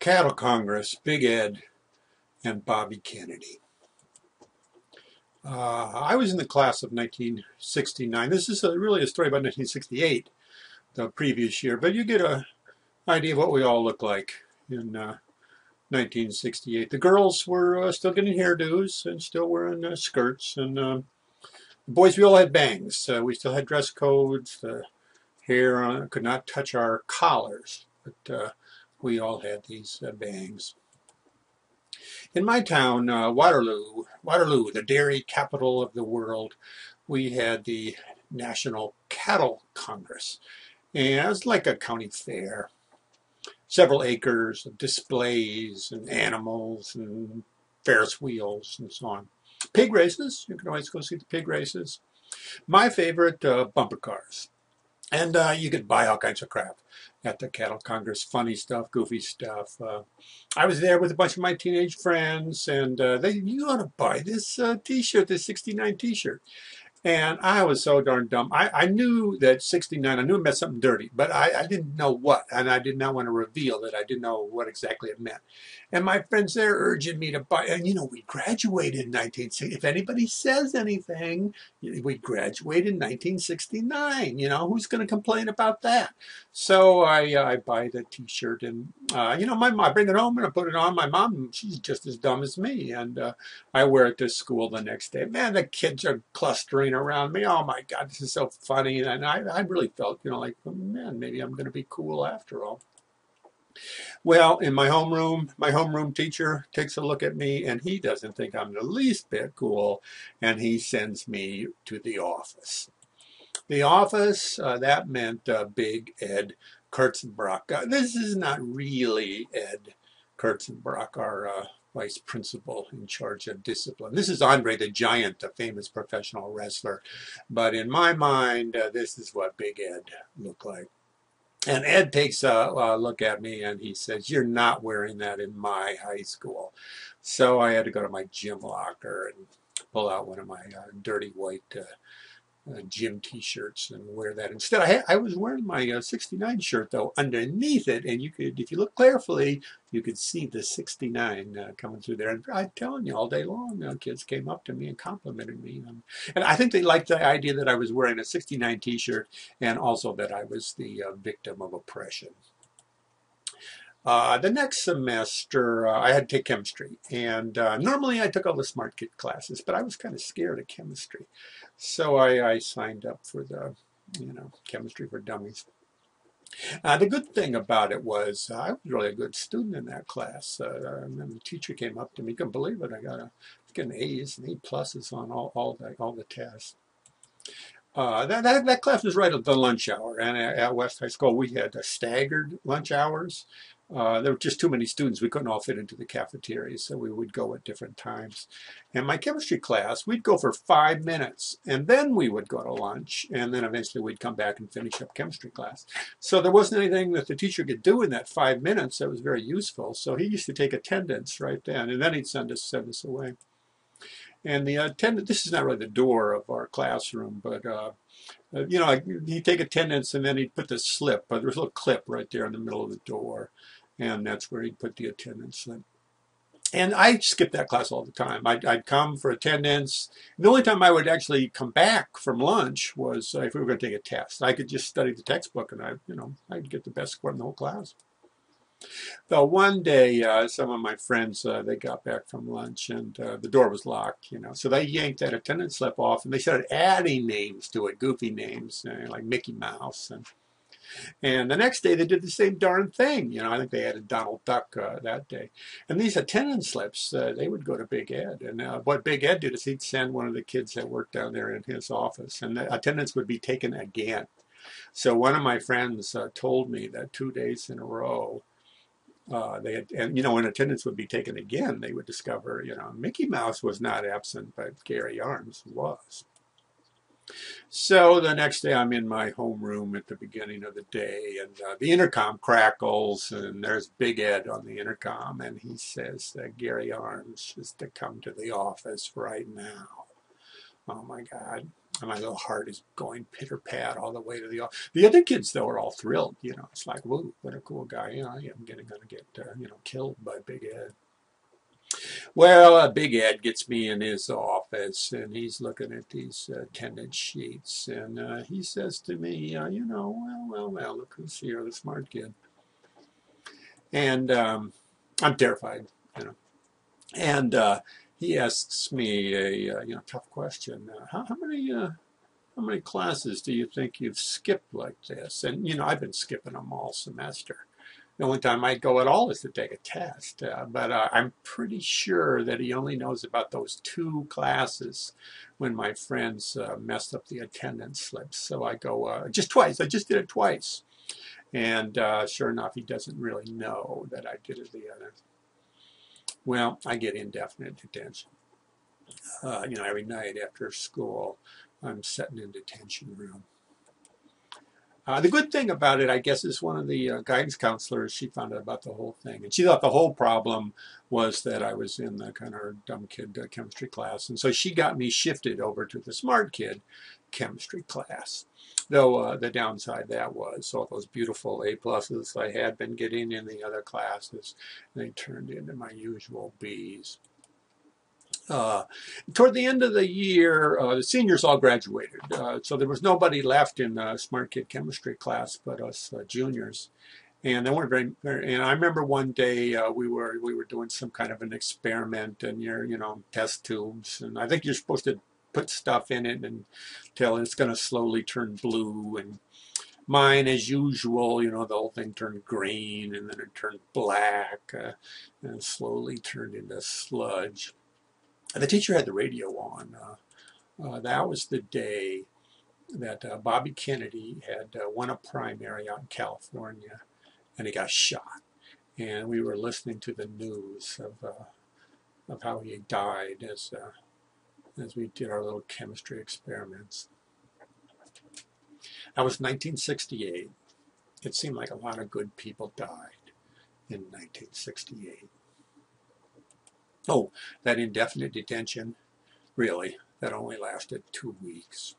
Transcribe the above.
Cattle Congress, Big Ed, and Bobby Kennedy. I was in the class of 1969. This is really a story about 1968, the previous year, but you get an idea of what we all look like in 1968. The girls were still getting hairdos and still wearing skirts, and the boys, we all had bangs. We still had dress codes. The hair could not touch our collars, but we all had these bangs. In my town, Waterloo, the dairy capital of the world, we had the National Cattle Congress. And it was like a county fair. Several acres of displays and animals and Ferris wheels and so on. Pig races, you can always go see the pig races. My favorite, bumper cars. And you could buy all kinds of crap at the Cattle Congress, funny stuff, goofy stuff. I was there with a bunch of my teenage friends, and you ought to buy this T-shirt, this 69 T-shirt. And I was so darn dumb. I knew that 69, I knew it meant something dirty, but I didn't know what, and I did not want to reveal that I didn't know what exactly it meant. And my friends there urging me to buy, and we graduated in 1960. If anybody says anything, we graduated in 1969. Who's going to complain about that? So I buy the T-shirt, and my mom, I bring it home and I put it on. My mom, she's just as dumb as me, and I wear it to school the next day. Man, the kids are clustering around me. Oh my God, this is so funny. And I really felt, like, oh, man, maybe I'm going to be cool after all. Well, in my homeroom teacher takes a look at me, and he doesn't think I'm the least bit cool, and he sends me to the office. The office, that meant Big Ed Kurtzenbrock. This is not really Ed Kurtzenbrock, our vice principal in charge of discipline. This is Andre the Giant, a famous professional wrestler. But in my mind, this is what Big Ed looked like. And Ed takes a look at me and he says, "You're not wearing that in my high school." So I had to go to my gym locker and pull out one of my dirty white gym T-shirts and wear that instead. I was wearing my 69 shirt though underneath it, and you could, if you look carefully, you could see the 69 coming through there. And I'm telling you, all day long, kids came up to me and complimented me, and I think they liked the idea that I was wearing a 69 T-shirt, and also that I was the victim of oppression. The next semester, I had to take chemistry, and normally I took all the smart kid classes, but I was kind of scared of chemistry, so I signed up for the, chemistry for dummies. The good thing about it was I was really a good student in that class. And then the teacher came up to me, couldn't believe it. I got an A's and A pluses on all the tests. That class was right at the lunch hour, and at West High School we had staggered lunch hours. There were just too many students. We couldn't all fit into the cafeteria, so we would go at different times. And my chemistry class, we'd go for 5 minutes, and then we would go to lunch, and then eventually we'd come back and finish up chemistry class. So there wasn't anything that the teacher could do in that 5 minutes that was very useful. So he used to take attendance right then, and then he'd send us away. And the attendant, this is not really the door of our classroom, but he'd take attendance, and then he'd put the slip. There was a little clip right there in the middle of the door, and that's where he'd put the attendance slip. And I skipped that class all the time. I'd come for attendance. The only time I would actually come back from lunch was if we were going to take a test. I could just study the textbook, and I'd get the best score in the whole class. Though one day, some of my friends, they got back from lunch, and the door was locked, So they yanked that attendance slip off, and they started adding names to it, goofy names, like Mickey Mouse. And the next day, they did the same darn thing. I think they added Donald Duck that day. And these attendance slips, they would go to Big Ed. And what Big Ed did is he'd send one of the kids that worked down there in his office, and the attendance would be taken again. So one of my friends told me that 2 days in a row, when attendance would be taken again, they would discover, Mickey Mouse was not absent, but Gary Arms was. So the next day I'm in my homeroom at the beginning of the day, and the intercom crackles, and there's Big Ed on the intercom, and he says that Gary Arms is to come to the office right now. Oh my God. And my little heart is going pitter-pat all the way to the office. The other kids, though, are all thrilled. It's like, whoa, what a cool guy. I am going to get, killed by Big Ed. Well, Big Ed gets me in his office, and he's looking at these attendance sheets, and he says to me, well, look who's here, the smart kid. And I'm terrified, And he asks me a tough question. How many classes do you think you've skipped like this? And I've been skipping them all semester. The only time I'd go at all is to take a test. But I'm pretty sure that he only knows about those 2 classes when my friends messed up the attendance slips. So I go, just twice. I just did it twice. And sure enough, he doesn't really know that I did it the other. Well, I get indefinite detention. Every night after school, I'm sitting in detention room. The good thing about it, I guess, is one of the guidance counselors, she found out about the whole thing. And she thought the whole problem was that I was in the kind of dumb kid chemistry class. And so she got me shifted over to the smart kid chemistry class. Though the downside that was all those beautiful A+ I had been getting in the other classes, they turned into my usual B's. Toward the end of the year, the seniors all graduated, so there was nobody left in the Smart Kid Chemistry class but us juniors. And they weren't very. And I remember one day we were doing some kind of an experiment, and you're test tubes, and I think you're supposed to put stuff in it until it's going to slowly turn blue. And mine, as usual, the whole thing turned green, and then it turned black, and slowly turned into sludge. The teacher had the radio on. That was the day that Bobby Kennedy had won a primary out in California, and he got shot. And we were listening to the news of how he died as we did our little chemistry experiments. That was 1968. It seemed like a lot of good people died in 1968. Oh, that indefinite detention, really, that only lasted 2 weeks.